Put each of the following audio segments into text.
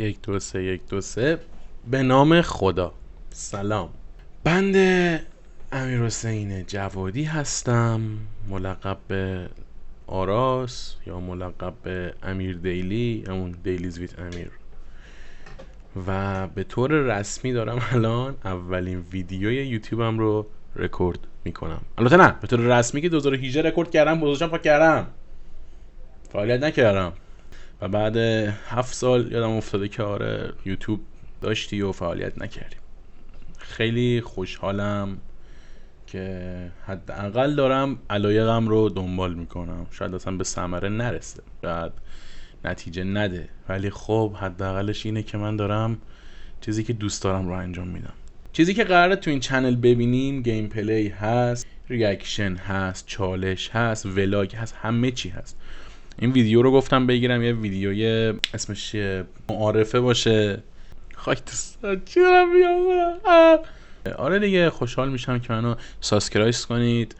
یک دو سه یک دو سه. به نام خدا. سلام، بنده امیرحسین جوادی هستم، ملقب به آراس یا ملقب به امیر دیلی، همون دیلیز ویت امیر. و به طور رسمی دارم الان اولین ویدیوی یوتیوبم رو رکورد میکنم. البته نه، به طور رسمی که 2018 رکورد کردم، گذاشتم پاک کردم، فعالیت نکردم. و بعد 7 سال یادم افتاده که آره یوتیوب داشتی و فعالیت نکردیم. خیلی خوشحالم که حداقل دارم علایقم رو دنبال میکنم. شاید اصلا به ثمره نرسه، شاید نتیجه نده، ولی خب حداقلش اینه که من دارم چیزی که دوست دارم رو انجام میدم. چیزی که قراره تو این چنل ببینین گیم پلی هست، ریاکشن هست، چالش هست، ولاگ هست، همه چی هست. این ویدیو رو گفتم بگیرم یه ویدیوی اسمش چیه، معارفه باشه. خاک تو چی دارم میگم. آره دیگه، خوشحال میشم که منو سابسکرایب کنید.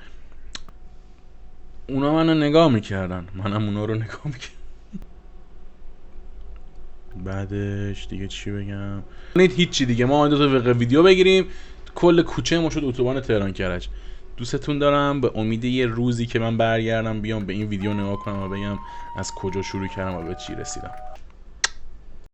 اونا منو نگاه میکردن، منم اونا رو نگاه میکردم. بعدش دیگه چی بگم؟ هیچی دیگه، ما دو تا ویدیو بگیریم، کل کوچه ما شد اتوبان تهران کرج. دوستتون دارم، به امید یه روزی که من برگردم بیام به این ویدیو نگاه کنم و بگم از کجا شروع کردم و به چی رسیدم.